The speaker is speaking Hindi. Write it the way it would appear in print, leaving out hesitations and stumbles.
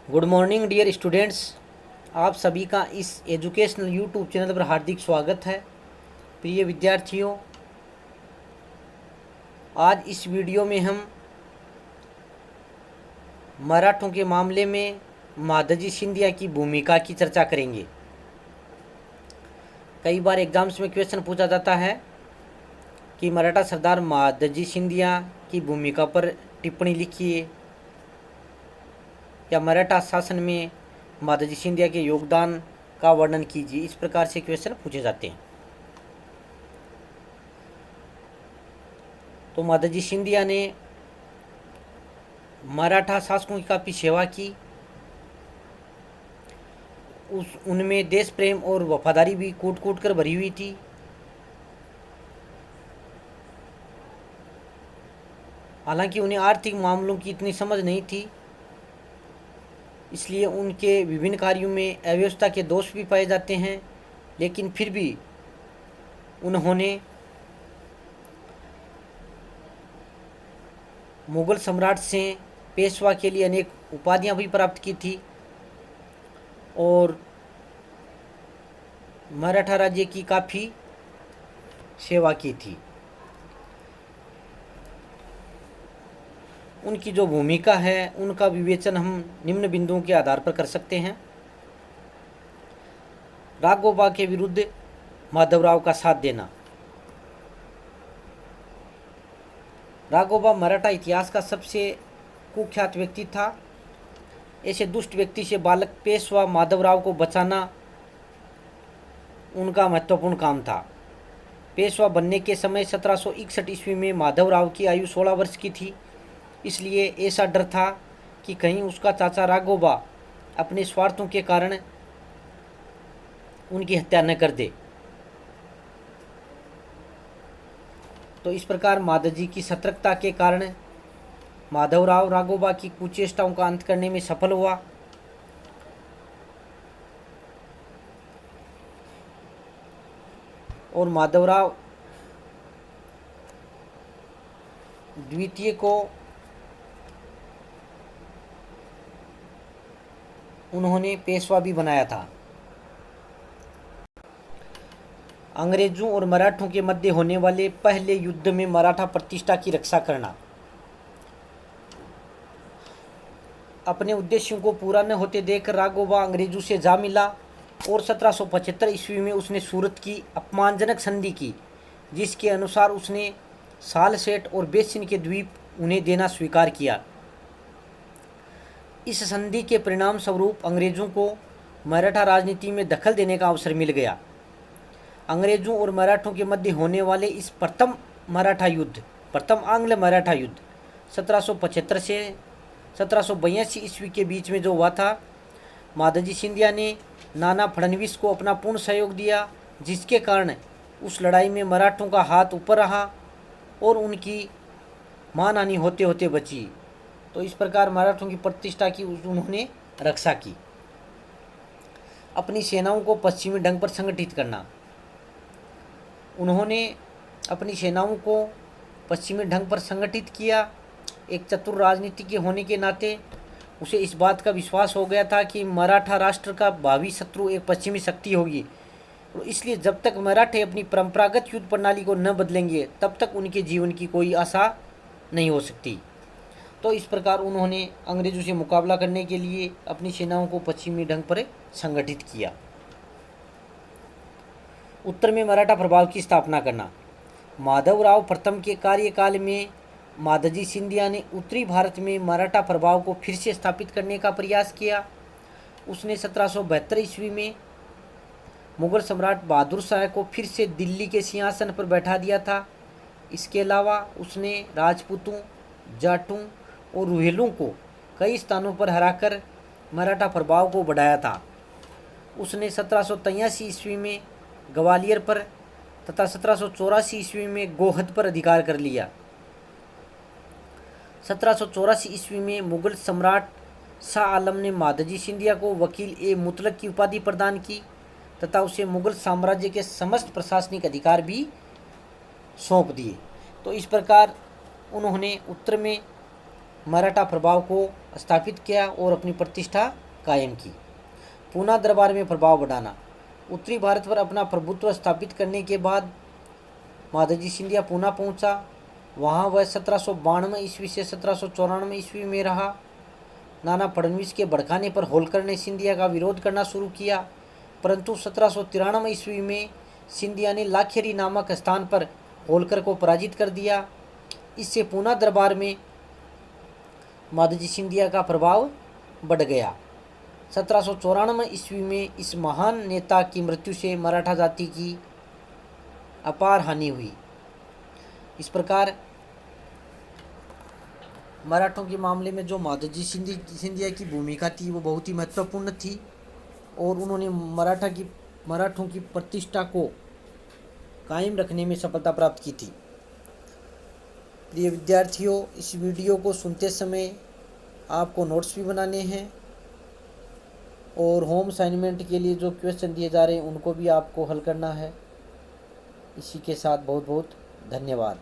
Good morning dear students. आप सभी का इस एजुकेशनल यूट्यूब चैनल पर हार्दिक स्वागत है। प्रिय विद्यार्थियों, आज इस वीडियो में हम मराठों के मामले में माधवजी सिंधिया की भूमिका की चर्चा करेंगे। कई बार एग्जाम्स में क्वेश्चन पूछा जाता है कि मराठा सरदार माधवजी सिंधिया की भूमिका पर टिप्पणी लिखिए या मराठा शासन में माधवजी सिंधिया के योगदान का वर्णन कीजिए। इस प्रकार से क्वेश्चन पूछे जाते हैं। तो माधवजी सिंधिया ने मराठा शासकों की काफ़ी सेवा की। उनमें देश प्रेम और वफादारी भी कूट कूट कर भरी हुई थी। हालांकि उन्हें आर्थिक मामलों की इतनी समझ नहीं थी, इसलिए उनके विभिन्न कार्यों में अव्यवस्था के दोष भी पाए जाते हैं, लेकिन फिर भी उन्होंने मुगल सम्राट से पेशवा के लिए अनेक उपाधियां भी प्राप्त की थी और मराठा राज्य की काफ़ी सेवा की थी। उनकी जो भूमिका है उनका विवेचन हम निम्न बिंदुओं के आधार पर कर सकते हैं। राघोबा के विरुद्ध माधवराव का साथ देना। राघोबा मराठा इतिहास का सबसे कुख्यात व्यक्ति था। ऐसे दुष्ट व्यक्ति से बालक पेशवा माधवराव को बचाना उनका महत्वपूर्ण काम था। पेशवा बनने के समय 1761 ईस्वी में माधवराव की आयु 16 वर्ष की थी, इसलिए ऐसा डर था कि कहीं उसका चाचा राघोबा अपने स्वार्थों के कारण उनकी हत्या न कर दे। तो इस प्रकार माधवजी की सतर्कता के कारण माधवराव राघोबा की कुचेष्टाओं का अंत करने में सफल हुआ। और माधवराव द्वितीय को उन्होंने पेशवा भी बनाया था। अंग्रेजों और मराठों के मध्य होने वाले पहले युद्ध में मराठा प्रतिष्ठा की रक्षा करना। अपने उद्देश्यों को पूरा न होते देख राघोबा अंग्रेजों से जा मिला और 1775 ईस्वी में उसने सूरत की अपमानजनक संधि की, जिसके अनुसार उसने सालसेट और बेसिन के द्वीप उन्हें देना स्वीकार किया। इस संधि के परिणाम स्वरूप अंग्रेजों को मराठा राजनीति में दखल देने का अवसर मिल गया। अंग्रेजों और मराठों के मध्य होने वाले इस प्रथम आंग्ल मराठा युद्ध 1775 से 1782 ईस्वी के बीच में जो हुआ था, माधवजी सिंधिया ने नाना फडणवीस को अपना पूर्ण सहयोग दिया, जिसके कारण उस लड़ाई में मराठों का हाथ ऊपर रहा और उनकी मानहानि होते होते बची। तो इस प्रकार मराठों की प्रतिष्ठा की उन्होंने रक्षा की। अपनी सेनाओं को पश्चिमी ढंग पर संगठित करना। उन्होंने अपनी सेनाओं को पश्चिमी ढंग पर संगठित किया। एक चतुर राजनीतिज्ञ होने के नाते उसे इस बात का विश्वास हो गया था कि मराठा राष्ट्र का भावी शत्रु एक पश्चिमी शक्ति होगी, और इसलिए जब तक मराठे अपनी परंपरागत युद्ध प्रणाली को न बदलेंगे तब तक उनके जीवन की कोई आशा नहीं हो सकती। तो इस प्रकार उन्होंने अंग्रेजों से मुकाबला करने के लिए अपनी सेनाओं को पश्चिमी ढंग पर संगठित किया। उत्तर में मराठा प्रभाव की स्थापना करना। माधवराव प्रथम के कार्यकाल में माधवजी सिंधिया ने उत्तरी भारत में मराठा प्रभाव को फिर से स्थापित करने का प्रयास किया। उसने 1772 ईस्वी में मुगल सम्राट बहादुर शाह को फिर से दिल्ली के सिंहासन पर बैठा दिया था। इसके अलावा उसने राजपूतों, जाटों और रुहेलों को कई स्थानों पर हराकर मराठा प्रभाव को बढ़ाया था। उसने 1783 ईस्वी में ग्वालियर पर तथा 1784 ईस्वी में गोहद पर अधिकार कर लिया। 1784 ईस्वी में मुगल सम्राट शाह आलम ने माधवजी सिंधिया को वकील ए मुतलक की उपाधि प्रदान की तथा उसे मुगल साम्राज्य के समस्त प्रशासनिक अधिकार भी सौंप दिए। तो इस प्रकार उन्होंने उत्तर में मराठा प्रभाव को स्थापित किया और अपनी प्रतिष्ठा कायम की। पूना दरबार में प्रभाव बढ़ाना। उत्तरी भारत पर अपना प्रभुत्व स्थापित करने के बाद माधोजी सिंधिया पूना पहुंचा। वहां वह 1792 ईस्वी से 1794 ईस्वी में रहा। नाना फडणवीस के भड़काने पर होलकर ने सिंधिया का विरोध करना शुरू किया, परंतु 1793 ईस्वी में सिंधिया ने लाखेरी नामक स्थान पर होलकर को पराजित कर दिया। इससे पूना दरबार में माधोजी सिंधिया का प्रभाव बढ़ गया। 1794 ईस्वी में इस महान नेता की मृत्यु से मराठा जाति की अपार हानि हुई। इस प्रकार मराठों के मामले में जो माधोजी सिंधिया की भूमिका थी वो बहुत ही महत्वपूर्ण थी और उन्होंने मराठों की प्रतिष्ठा को कायम रखने में सफलता प्राप्त की थी। प्रिय विद्यार्थियों, इस वीडियो को सुनते समय आपको नोट्स भी बनाने हैं और होम असाइनमेंट के लिए जो क्वेश्चन दिए जा रहे हैं उनको भी आपको हल करना है। इसी के साथ बहुत बहुत धन्यवाद।